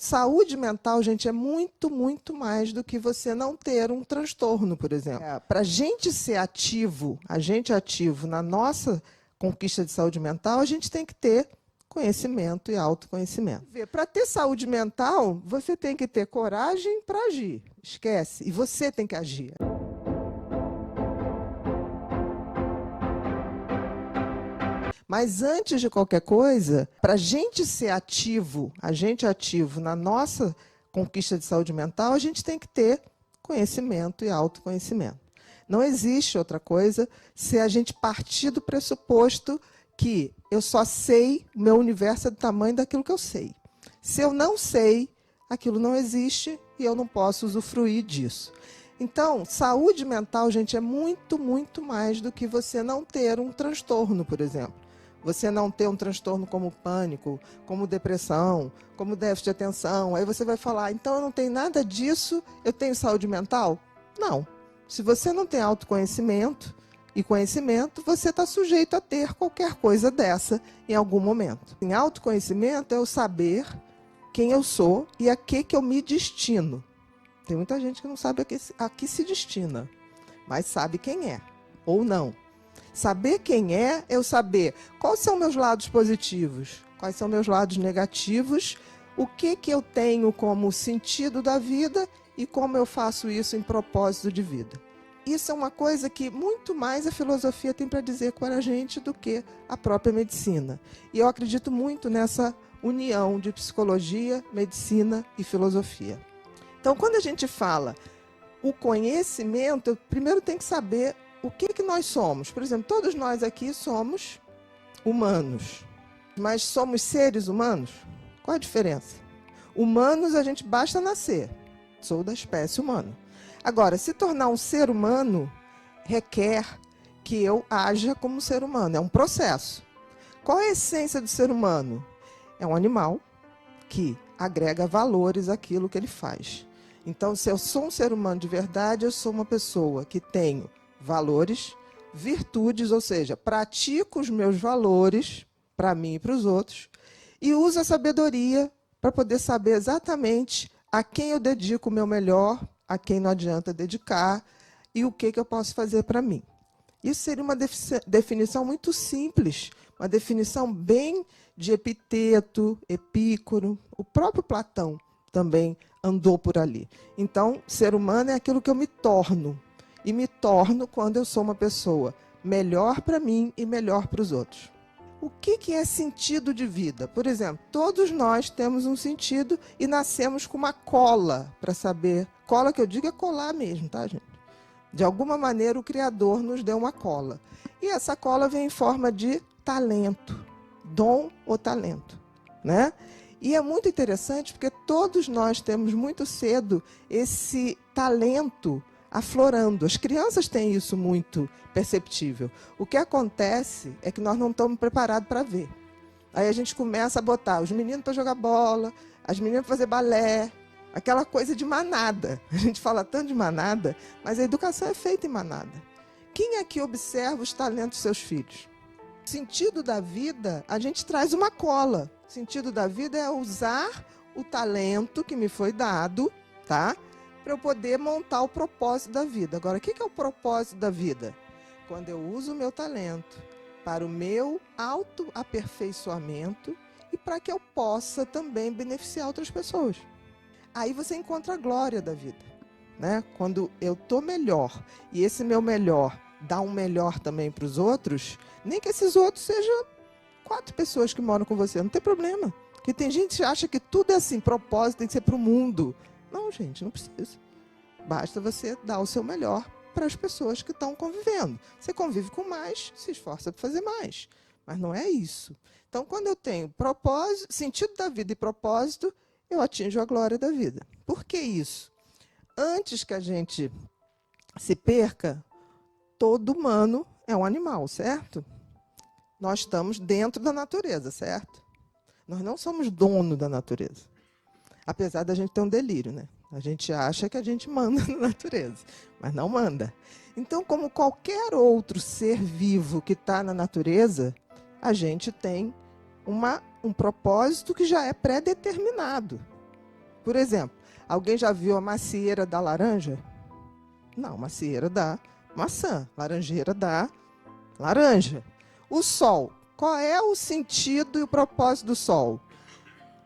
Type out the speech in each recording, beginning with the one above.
Saúde mental, gente, é muito, muito mais do que você não ter um transtorno, por exemplo. Para a gente ser ativo, agente ativo na nossa conquista de saúde mental, a gente tem que ter conhecimento e autoconhecimento. Para ter saúde mental, você tem que ter coragem para agir. Esquece. E você tem que agir. Mas antes de qualquer coisa, para a gente ser ativo, agente ativo na nossa conquista de saúde mental, a gente tem que ter conhecimento e autoconhecimento. Não existe outra coisa se a gente partir do pressuposto que eu só sei, o meu universo é do tamanho daquilo que eu sei. Se eu não sei, aquilo não existe e eu não posso usufruir disso. Então, saúde mental, gente, é muito, muito mais do que você não ter um transtorno, por exemplo. Você não ter um transtorno como pânico, como depressão, como déficit de atenção. Aí você vai falar, então eu não tenho nada disso, eu tenho saúde mental? Não. Se você não tem autoconhecimento e conhecimento, você está sujeito a ter qualquer coisa dessa em algum momento. Em autoconhecimento é o saber quem eu sou e a que eu me destino. Tem muita gente que não sabe a que se destina, mas sabe quem é ou não. Saber quem é eu saber quais são meus lados positivos, quais são meus lados negativos, o que eu tenho como sentido da vida e como eu faço isso em propósito de vida. Isso é uma coisa que muito mais a filosofia tem para dizer com a gente do que a própria medicina. E eu acredito muito nessa união de psicologia, medicina e filosofia. Então, quando a gente fala o conhecimento, eu primeiro tenho que saber o que nós somos. Por exemplo, todos nós aqui somos humanos, mas somos seres humanos? Qual a diferença? Humanos, a gente basta nascer. Sou da espécie humana. Agora, se tornar um ser humano requer que eu haja como ser humano. É um processo. Qual é a essência do ser humano? É um animal que agrega valores àquilo que ele faz. Então, se eu sou um ser humano de verdade, eu sou uma pessoa que tenho valores, virtudes, ou seja, pratico os meus valores para mim e para os outros e uso a sabedoria para poder saber exatamente a quem eu dedico o meu melhor, a quem não adianta dedicar e o que eu posso fazer para mim. Isso seria uma definição muito simples, uma definição bem de Epiteto, Epícoro, o próprio Platão também andou por ali. Então, ser humano é aquilo que eu me torno. E me torno quando eu sou uma pessoa melhor para mim e melhor para os outros. O que é sentido de vida? Por exemplo, todos nós temos um sentido e nascemos com uma cola para saber. Cola que eu digo é colar mesmo, tá, gente? De alguma maneira o Criador nos deu uma cola. E essa cola vem em forma de talento, dom ou talento, né? E é muito interessante porque todos nós temos muito cedo esse talento aflorando. As crianças têm isso muito perceptível. O que acontece é que nós não estamos preparados para ver. Aí a gente começa a botar os meninos para jogar bola, as meninas para fazer balé, aquela coisa de manada. A gente fala tanto de manada, mas a educação é feita em manada. Quem é que observa os talentos dos seus filhos? O sentido da vida, a gente traz uma cola. O sentido da vida é usar o talento que me foi dado, tá? Para eu poder montar o propósito da vida. Agora, o que é o propósito da vida? Quando eu uso o meu talento para o meu autoaperfeiçoamento e para que eu possa também beneficiar outras pessoas. Aí você encontra a glória da vida, né? Quando eu estou melhor e esse meu melhor dá um melhor também para os outros, nem que esses outros sejam 4 pessoas que moram com você, não tem problema. Porque tem gente que acha que tudo é assim, propósito tem que ser para o mundo. Não, gente, não precisa. Basta você dar o seu melhor para as pessoas que estão convivendo. Você convive com mais, se esforça para fazer mais. Mas não é isso. Então, quando eu tenho propósito, sentido da vida e propósito, eu atinjo a glória da vida. Por que isso? Antes que a gente se perca, todo humano é um animal, certo? Nós estamos dentro da natureza, certo? Nós não somos dono da natureza. Apesar da gente ter um delírio, né? A gente acha que a gente manda na natureza, mas não manda. Então, como qualquer outro ser vivo que está na natureza, a gente tem um propósito que já é pré-determinado. Por exemplo, alguém já viu a macieira da laranja? Não, macieira da maçã, laranjeira da laranja. O sol, qual é o sentido e o propósito do sol?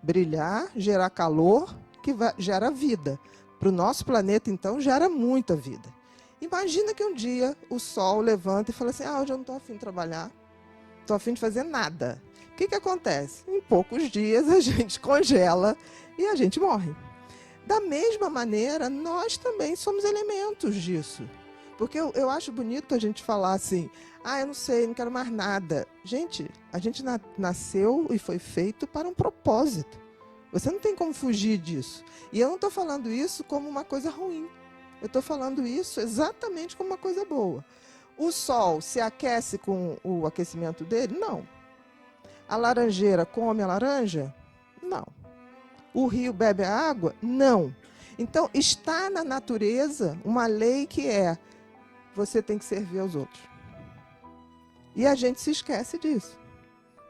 Brilhar, gerar calor, que gera vida. Para o nosso planeta, então, gera muita vida. Imagina que um dia o sol levanta e fala assim, hoje eu não estou afim de trabalhar, não estou afim de fazer nada. O que acontece? Em poucos dias a gente congela e a gente morre. Da mesma maneira, nós também somos elementos disso. Porque eu acho bonito a gente falar assim, eu não sei, não quero mais nada. Gente, a gente nasceu e foi feito para um propósito. Você não tem como fugir disso. E eu não estou falando isso como uma coisa ruim. Eu estou falando isso exatamente como uma coisa boa. O sol se aquece com o aquecimento dele? Não. A laranjeira come a laranja? Não. O rio bebe a água? Não. Então, está na natureza uma lei que você tem que servir aos outros. E a gente se esquece disso.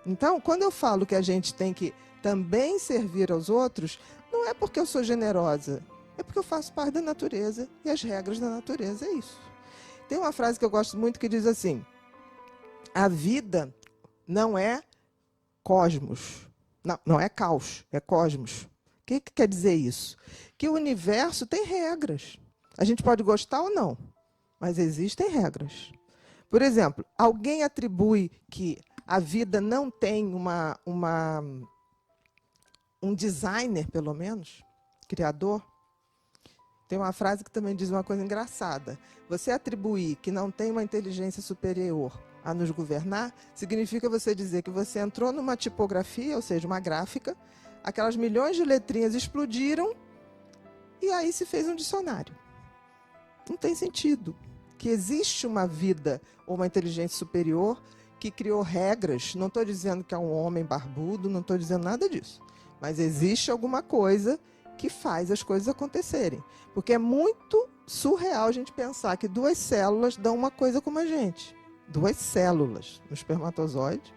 Então, quando eu falo que a gente tem que também servir aos outros, não é porque eu sou generosa, é porque eu faço parte da natureza e as regras da natureza é isso. Tem uma frase que eu gosto muito que diz assim, a vida não é cosmos, não é caos, é cosmos. O que quer dizer isso? Que o universo tem regras. A gente pode gostar ou não, mas existem regras. Por exemplo, alguém atribui que a vida não tem um designer, pelo menos, criador? Tem uma frase que também diz uma coisa engraçada. Você atribuir que não tem uma inteligência superior a nos governar, significa você dizer que você entrou numa tipografia, ou seja, uma gráfica, aquelas milhões de letrinhas explodiram e aí se fez um dicionário. Não tem sentido. Que existe uma vida ou uma inteligência superior que criou regras. Não estou dizendo que é um homem barbudo, não estou dizendo nada disso. Mas existe alguma coisa que faz as coisas acontecerem. Porque é muito surreal a gente pensar que 2 células dão uma coisa como a gente. 2 células no espermatozoide.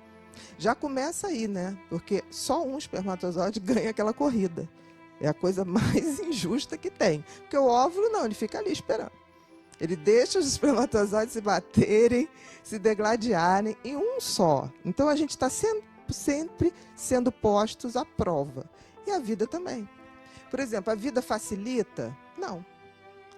Já começa aí, né? Porque só um espermatozoide ganha aquela corrida. É a coisa mais injusta que tem. Porque o óvulo não, ele fica ali esperando. Ele deixa os espermatozoides se baterem, se degladiarem em um só. Então a gente está sempre sendo postos à prova. E a vida também. Por exemplo, a vida facilita? Não.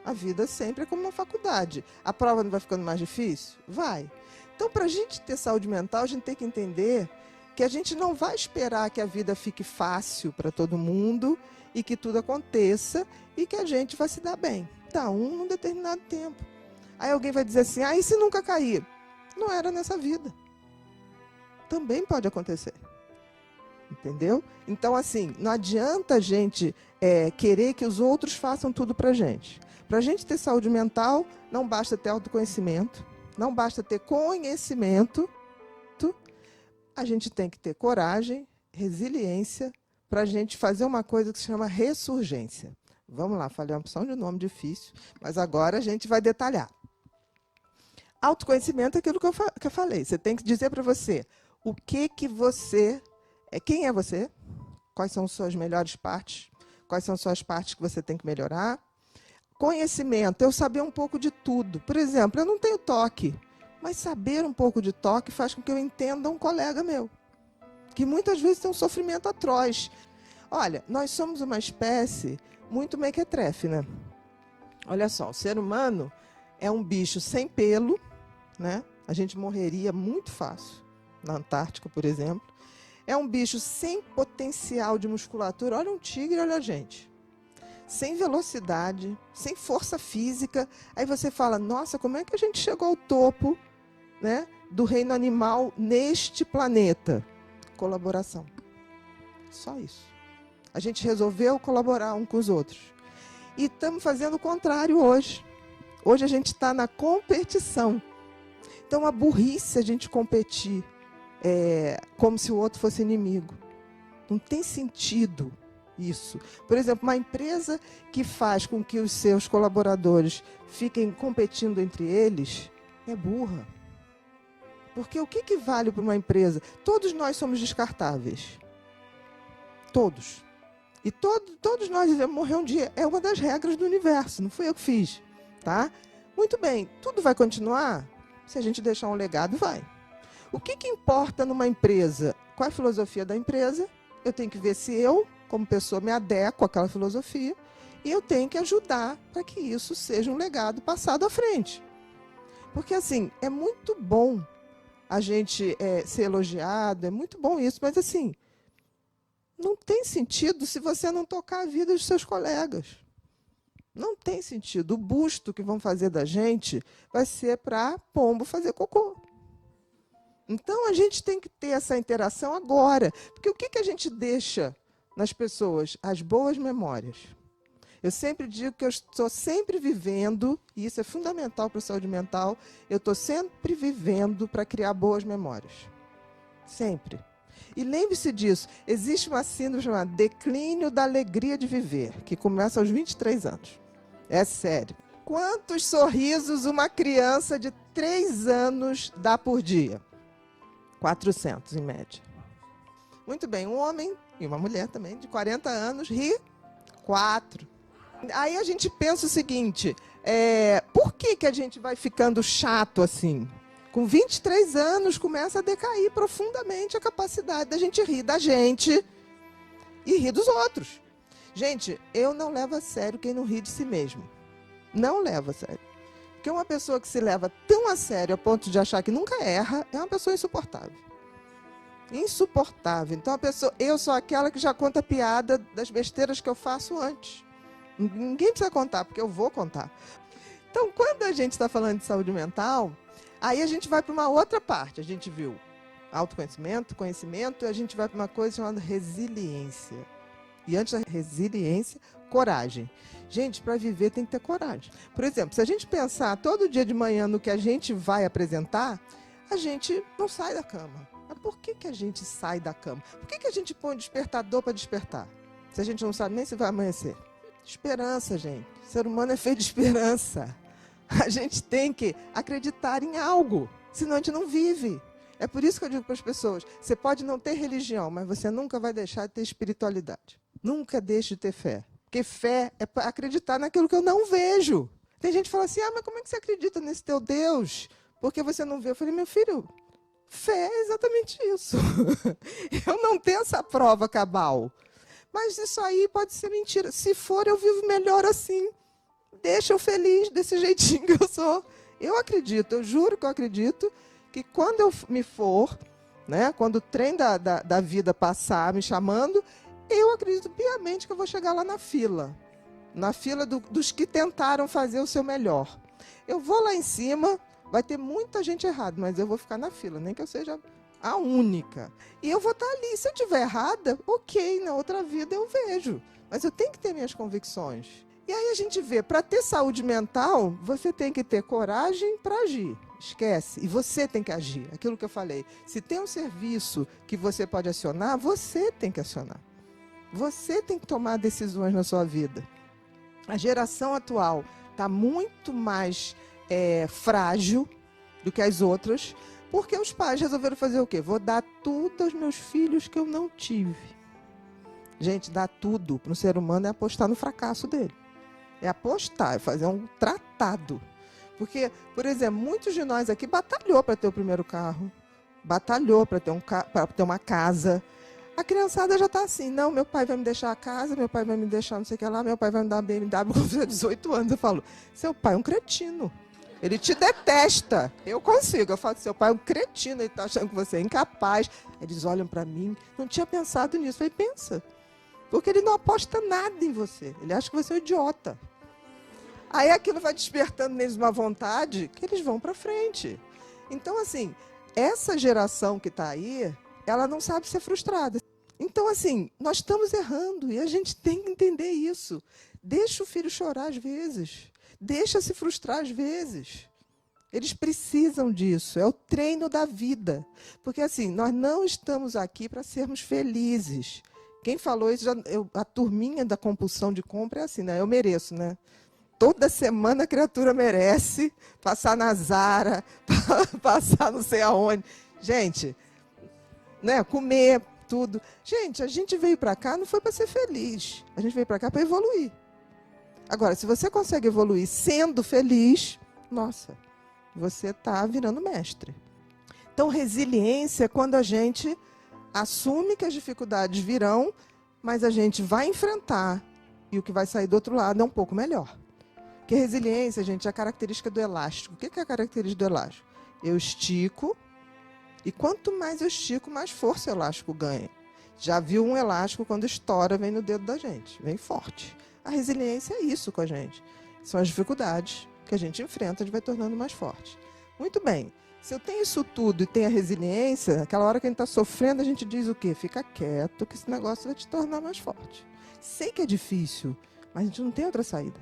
A vida sempre é como uma faculdade. A prova não vai ficando mais difícil? Vai. Então, para a gente ter saúde mental, a gente tem que entender que a gente não vai esperar que a vida fique fácil para todo mundo e que tudo aconteça e que a gente vai se dar bem. Tá, num determinado tempo. Aí alguém vai dizer assim, e se nunca cair? Não era nessa vida. Também pode acontecer. Entendeu? Então, assim, não adianta a gente querer que os outros façam tudo pra gente. Pra gente ter saúde mental, não basta ter autoconhecimento, não basta ter conhecimento, a gente tem que ter coragem, resiliência, pra gente fazer uma coisa que se chama ressurgência. Vamos lá, falei uma opção de nome difícil, mas agora a gente vai detalhar. Autoconhecimento é aquilo que eu falei. Você tem que dizer para você o que você quem é você, quais são suas melhores partes, quais são suas partes que você tem que melhorar. Conhecimento, eu saber um pouco de tudo. Por exemplo, eu não tenho toque, mas saber um pouco de toque faz com que eu entenda um colega meu, que muitas vezes tem um sofrimento atroz. Olha, nós somos uma espécie muito mequetrefe, né? Olha só, o ser humano é um bicho sem pelo, né? A gente morreria muito fácil, na Antártica, por exemplo. É um bicho sem potencial de musculatura. Olha um tigre, olha a gente. Sem velocidade, sem força física. Aí você fala, nossa, como é que a gente chegou ao topo, né, do reino animal neste planeta? Colaboração. Só isso. A gente resolveu colaborar um com os outros. E estamos fazendo o contrário hoje. Hoje a gente está na competição. Então, a burrice a gente competir como se o outro fosse inimigo. Não tem sentido isso. Por exemplo, uma empresa que faz com que os seus colaboradores fiquem competindo entre eles é burra. Porque o que vale para uma empresa? Todos nós somos descartáveis. Todos. E todos nós devemos morrer um dia. É uma das regras do universo, não fui eu que fiz. Tá? Muito bem, tudo vai continuar? Se a gente deixar um legado, vai. O que importa numa empresa? Qual é a filosofia da empresa? Eu tenho que ver se eu, como pessoa, me adequo àquela filosofia e eu tenho que ajudar para que isso seja um legado passado à frente. Porque, assim, é muito bom a gente ser elogiado, é muito bom isso, mas, assim, não tem sentido se você não tocar a vida dos seus colegas. Não tem sentido. O busto que vão fazer da gente vai ser para pombo fazer cocô. Então, a gente tem que ter essa interação agora. Porque o que a gente deixa nas pessoas? As boas memórias. Eu sempre digo que eu estou sempre vivendo, e isso é fundamental para a saúde mental, eu estou sempre vivendo para criar boas memórias. Sempre. E lembre-se disso, existe uma síndrome chamada declínio da alegria de viver, que começa aos 23 anos. É sério. Quantos sorrisos uma criança de 3 anos dá por dia? 400, em média. Muito bem, um homem e uma mulher também, de 40 anos, ri 4. Aí a gente pensa o seguinte, por que a gente vai ficando chato assim? Com 23 anos começa a decair profundamente a capacidade da gente rir da gente e rir dos outros. Gente, eu não levo a sério quem não ri de si mesmo. Não levo a sério. Porque uma pessoa que se leva tão a sério a ponto de achar que nunca erra, é uma pessoa insuportável. Insuportável. Então, eu sou aquela que já conta piada das besteiras que eu faço antes. Ninguém precisa contar, porque eu vou contar. Então, quando a gente está falando de saúde mental, aí a gente vai para uma outra parte. A gente viu autoconhecimento, conhecimento, e a gente vai para uma coisa chamada resiliência. E antes da resiliência, coragem. Gente, para viver tem que ter coragem. Por exemplo, se a gente pensar todo dia de manhã no que a gente vai apresentar, a gente não sai da cama. Mas por que a gente sai da cama? Por que a gente põe o despertador para despertar? Se a gente não sabe nem se vai amanhecer. Esperança, gente. O ser humano é feito de esperança. A gente tem que acreditar em algo, senão a gente não vive. É por isso que eu digo para as pessoas, você pode não ter religião, mas você nunca vai deixar de ter espiritualidade. Nunca deixe de ter fé. Porque fé é para acreditar naquilo que eu não vejo. Tem gente que fala assim, mas como é que você acredita nesse teu Deus? Porque você não vê. Eu falei, meu filho, fé é exatamente isso. Eu não tenho essa prova cabal. Mas isso aí pode ser mentira. Se for, eu vivo melhor assim. Deixa eu feliz desse jeitinho que eu sou. Eu acredito, eu juro que eu acredito que quando eu me for, né, quando o trem da vida passar me chamando, eu acredito piamente que eu vou chegar lá na fila dos que tentaram fazer o seu melhor. Eu vou lá em cima, vai ter muita gente errada, mas eu vou ficar na fila, nem que eu seja a única. E eu vou estar ali. Se eu estiver errada, ok, na outra vida eu vejo. Mas eu tenho que ter minhas convicções. E aí a gente vê, para ter saúde mental, você tem que ter coragem para agir. Esquece. E você tem que agir. Aquilo que eu falei. Se tem um serviço que você pode acionar, você tem que acionar. Você tem que tomar decisões na sua vida. A geração atual está muito mais frágil do que as outras, porque os pais resolveram fazer o quê? Vou dar tudo aos meus filhos que eu não tive. Gente, dar tudo para um ser humano é apostar no fracasso dele. É apostar, é fazer um tratado. Porque, por exemplo, muitos de nós aqui batalhou para ter o primeiro carro, batalhou para ter uma casa. A criançada já está assim, não, meu pai vai me deixar a casa, meu pai vai me deixar não sei o que lá, meu pai vai me dar uma BMW quando eu tiver 18 anos. Eu falo, seu pai é um cretino. Ele te detesta. Eu consigo. Eu falo, seu pai é um cretino, ele está achando que você é incapaz. Eles olham para mim, não tinha pensado nisso. Eu falei, pensa. Porque ele não aposta nada em você. Ele acha que você é um idiota. Aí aquilo vai despertando neles uma vontade que eles vão para frente. Então, assim, essa geração que está aí, ela não sabe ser frustrada. Então, assim, nós estamos errando e a gente tem que entender isso. Deixa o filho chorar às vezes. Deixa se frustrar às vezes. Eles precisam disso. É o treino da vida. Porque, assim, nós não estamos aqui para sermos felizes. Quem falou isso, a turminha da compulsão de compra é assim, né? Eu mereço, né? Toda semana a criatura merece passar na Zara, passar não sei aonde. Gente, né? Comer. tudo. Gente, a gente veio para cá não foi para ser feliz. A gente veio para cá para evoluir. Agora, se você consegue evoluir sendo feliz, nossa, você está virando mestre. Então, resiliência é quando a gente assume que as dificuldades virão, mas a gente vai enfrentar e o que vai sair do outro lado é um pouco melhor. Porque resiliência, gente, é a característica do elástico. O que é a característica do elástico? Eu estico e quanto mais eu estico, mais força o elástico ganha. Já viu um elástico quando estoura, vem no dedo da gente, vem forte. A resiliência é isso com a gente. São as dificuldades que a gente enfrenta, a gente vai tornando mais forte. Muito bem. Se eu tenho isso tudo e tenho a resiliência, aquela hora que a gente está sofrendo, a gente diz o quê? Fica quieto, que esse negócio vai te tornar mais forte. Sei que é difícil, mas a gente não tem outra saída.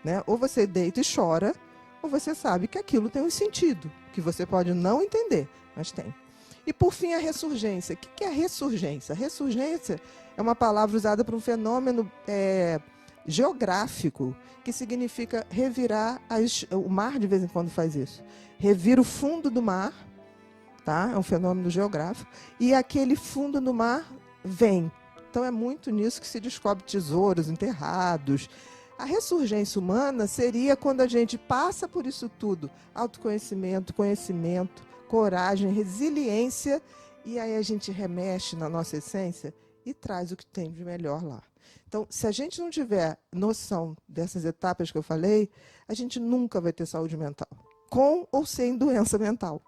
Né? Ou você deita e chora, ou você sabe que aquilo tem um sentido, que você pode não entender, mas tem. E, por fim, a ressurgência. O que é a ressurgência? A ressurgência é uma palavra usada para um fenômeno geográfico, que significa revirar o mar. De vez em quando faz isso. Revira o fundo do mar, tá? É um fenômeno geográfico, e aquele fundo do mar vem. Então é muito nisso que se descobre tesouros enterrados. A ressurgência humana seria quando a gente passa por isso tudo, autoconhecimento, conhecimento, coragem, resiliência, e aí a gente remexe na nossa essência e traz o que tem de melhor lá. Então, se a gente não tiver noção dessas etapas que eu falei, a gente nunca vai ter saúde mental, com ou sem doença mental.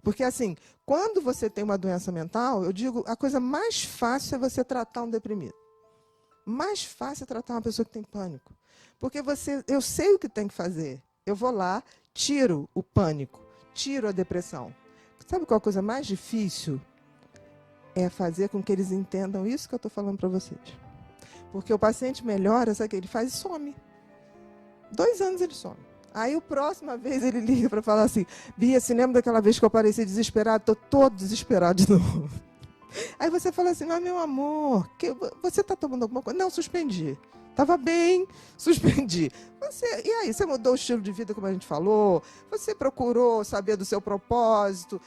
Porque, assim, quando você tem uma doença mental, eu digo, a coisa mais fácil é você tratar um deprimido. Mais fácil é tratar uma pessoa que tem pânico. Porque eu sei o que tem que fazer. Eu vou lá, tiro o pânico, tiro a depressão. Sabe qual a coisa mais difícil? É fazer com que eles entendam isso que eu estou falando para vocês. Porque o paciente melhora, sabe o que ele faz? E some. 2 anos ele some. Aí, a próxima vez, ele liga para falar assim, Bia, se lembra daquela vez que eu pareci desesperado? Estou todo desesperado de novo. Aí você fala assim, mas meu amor, você está tomando alguma coisa? Não, suspendi. Estava bem, suspendi. E aí, você mudou o estilo de vida, como a gente falou? Você procurou saber do seu propósito,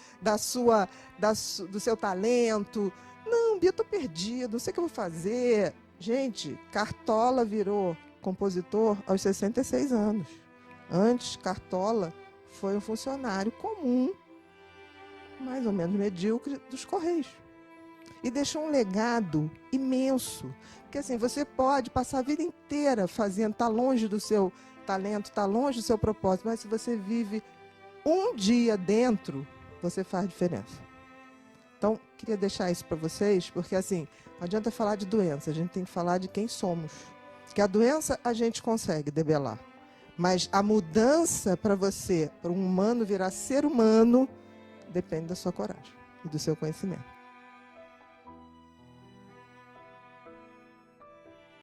do seu talento? Não, Bia, estou perdido, não sei o que eu vou fazer. Gente, Cartola virou compositor aos 66 anos. Antes, Cartola foi um funcionário comum, mais ou menos medíocre, dos Correios. E deixou um legado imenso. Porque assim, você pode passar a vida inteira fazendo, está longe do seu talento, está longe do seu propósito, mas se você vive um dia dentro, você faz diferença. Então, queria deixar isso para vocês, porque assim, não adianta falar de doença, a gente tem que falar de quem somos. Que a doença a gente consegue debelar. Mas a mudança para você, para um humano virar ser humano, depende da sua coragem e do seu conhecimento.